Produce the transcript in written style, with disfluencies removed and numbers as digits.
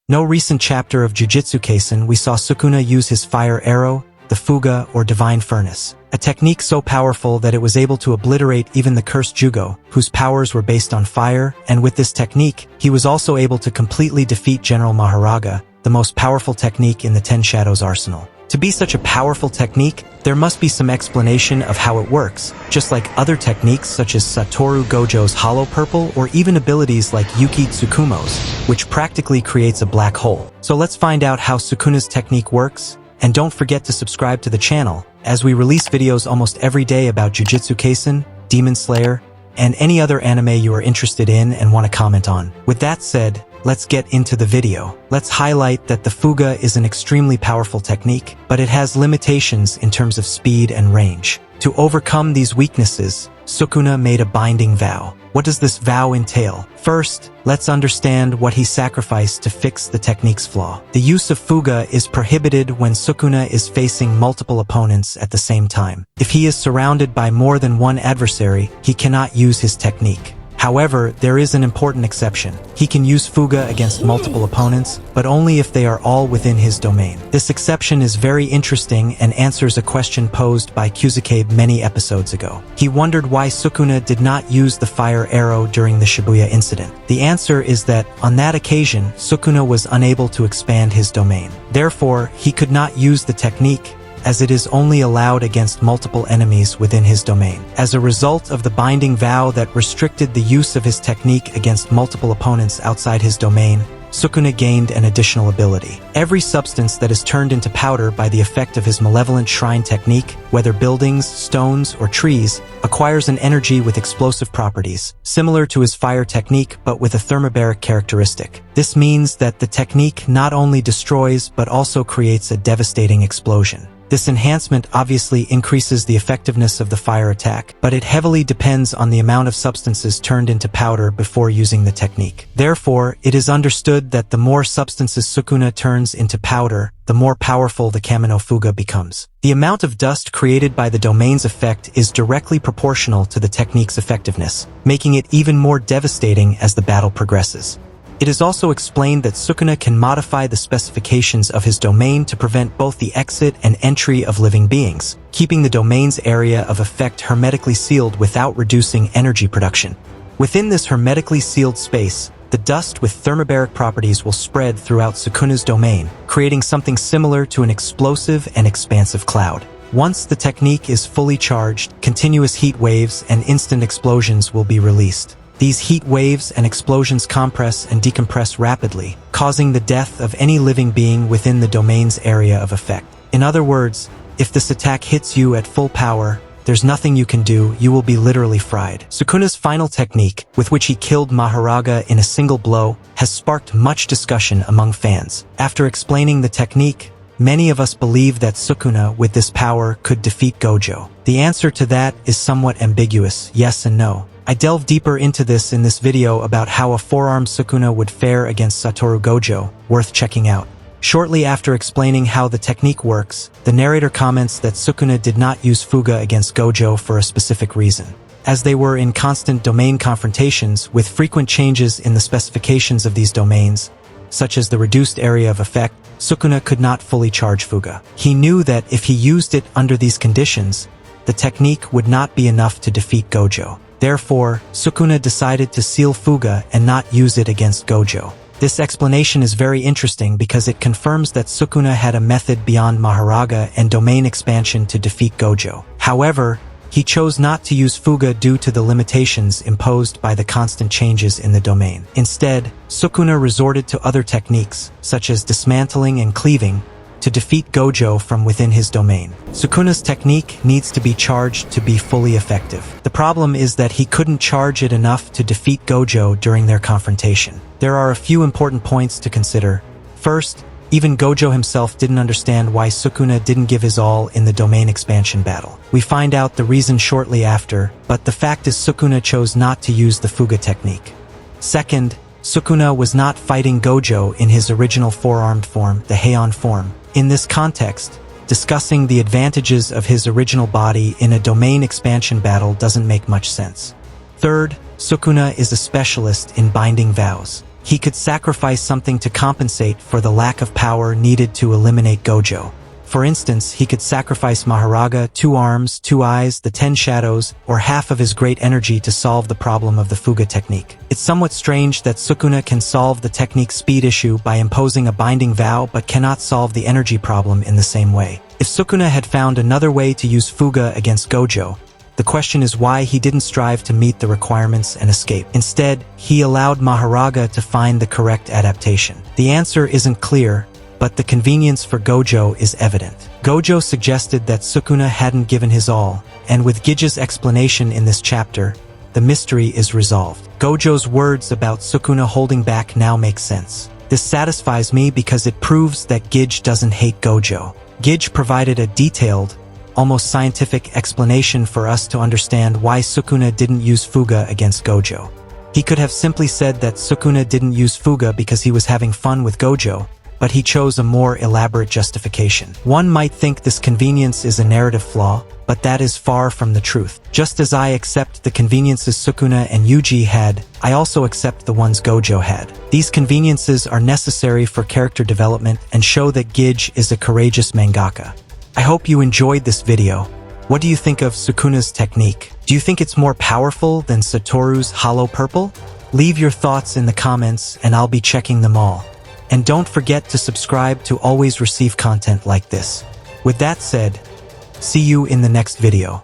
No recent chapter of Jujutsu Kaisen we saw Sukuna use his fire arrow, the Fuga, or Divine Furnace, a technique so powerful that it was able to obliterate even the cursed Jugo, whose powers were based on fire, and with this technique, he was also able to completely defeat General Maharaga, the most powerful technique in the Ten Shadows arsenal. To be such a powerful technique, there must be some explanation of how it works, just like other techniques such as Satoru Gojo's Hollow Purple or even abilities like Yuki Tsukumo's, which practically creates a black hole. So let's find out how Sukuna'S technique works, and don't forget to subscribe to the channel, as we release videos almost every day about Jujutsu Kaisen, Demon Slayer, and any other anime you are interested in and want to comment on. With that said, let's get into the video. Let's highlight that the Fuga is an extremely powerful technique, but it has limitations in terms of speed and range. To overcome these weaknesses, Sukuna made a binding vow. What does this vow entail? First, let's understand what he sacrificed to fix the technique's flaw. The use of Fuga is prohibited when Sukuna is facing multiple opponents at the same time. If he is surrounded by more than one adversary, he cannot use his technique. However, there is an important exception. He can use Fuga against multiple opponents, but only if they are all within his domain. This exception is very interesting and answers a question posed by Kuzukabe many episodes ago. He wondered why Sukuna did not use the fire arrow during the Shibuya incident. The answer is that, on that occasion, Sukuna was unable to expand his domain. Therefore, he could not use the technique, as it is only allowed against multiple enemies within his domain. As a result of the binding vow that restricted the use of his technique against multiple opponents outside his domain, Sukuna gained an additional ability. Every substance that is turned into powder by the effect of his malevolent shrine technique, whether buildings, stones, or trees, acquires an energy with explosive properties, similar to his fire technique but with a thermobaric characteristic. This means that the technique not only destroys but also creates a devastating explosion. This enhancement obviously increases the effectiveness of the fire attack, but it heavily depends on the amount of substances turned into powder before using the technique. Therefore, it is understood that the more substances Sukuna turns into powder, the more powerful the Kamino Fuga becomes. The amount of dust created by the domain's effect is directly proportional to the technique's effectiveness, making it even more devastating as the battle progresses. It is also explained that Sukuna can modify the specifications of his domain to prevent both the exit and entry of living beings, keeping the domain's area of effect hermetically sealed without reducing energy production. Within this hermetically sealed space, the dust with thermobaric properties will spread throughout Sukuna'S domain, creating something similar to an explosive and expansive cloud. Once the technique is fully charged, continuous heat waves and instant explosions will be released. These heat waves and explosions compress and decompress rapidly, causing the death of any living being within the domain's area of effect. In other words, if this attack hits you at full power, there's nothing you can do, you will be literally fried. Sukuna'S final technique, with which he killed Maharaga in a single blow, has sparked much discussion among fans. After explaining the technique, many of us believe that Sukuna, with this power, could defeat Gojo. The answer to that is somewhat ambiguous, yes and no. I delve deeper into this in this video about how a four-armed Sukuna would fare against Satoru Gojo, worth checking out. Shortly after explaining how the technique works, the narrator comments that Sukuna did not use Fuga against Gojo for a specific reason. As they were in constant domain confrontations with frequent changes in the specifications of these domains, such as the reduced area of effect, Sukuna could not fully charge Fuga. He knew that if he used it under these conditions, the technique would not be enough to defeat Gojo. Therefore, Sukuna decided to seal Fuga and not use it against Gojo. This explanation is very interesting because it confirms that Sukuna had a method beyond Maharaga and domain expansion to defeat Gojo. However, he chose not to use Fuga due to the limitations imposed by the constant changes in the domain. Instead, Sukuna resorted to other techniques, such as dismantling and cleaving, to defeat Gojo from within his domain. Sukuna'S technique needs to be charged to be fully effective. The problem is that he couldn't charge it enough to defeat Gojo during their confrontation. There are a few important points to consider. First, even Gojo himself didn't understand why Sukuna didn't give his all in the domain expansion battle. We find out the reason shortly after, but the fact is Sukuna chose not to use the Fuga technique. Second, Sukuna was not fighting Gojo in his original four-armed form, the Heian form. In this context, discussing the advantages of his original body in a domain expansion battle doesn't make much sense. Third, Sukuna is a specialist in binding vows. he could sacrifice something to compensate for the lack of power needed to eliminate Gojo. For instance, he could sacrifice Maharaga, 2 arms, 2 eyes, the 10 shadows, or half of his great energy to solve the problem of the Fuga technique. It's somewhat strange that Sukuna can solve the technique speed issue by imposing a binding vow but cannot solve the energy problem in the same way. If Sukuna had found another way to use Fuga against Gojo, the question is why he didn't strive to meet the requirements and escape. Instead, he allowed Maharaga to find the correct adaptation. The answer isn't clear, but the convenience for Gojo is evident. Gojo suggested that Sukuna hadn't given his all, and with Gij's explanation in this chapter, the mystery is resolved. Gojo's words about Sukuna holding back now make sense. This satisfies me because it proves that Gij doesn't hate Gojo. Gij provided a detailed, almost scientific explanation for us to understand why Sukuna didn't use Fuga against Gojo. He could have simply said that Sukuna didn't use Fuga because he was having fun with Gojo, but he chose a more elaborate justification. One might think this convenience is a narrative flaw, but that is far from the truth. Just as I accept the conveniences Sukuna and Yuji had, I also accept the ones Gojo had. These conveniences are necessary for character development and show that Gij is a courageous mangaka. I hope you enjoyed this video. What do you think of Sukuna'S technique? Do you think it's more powerful than Satoru's Hollow Purple? Leave your thoughts in the comments and I'll be checking them all. And don't forget to subscribe to always receive content like this. With that said, see you in the next video.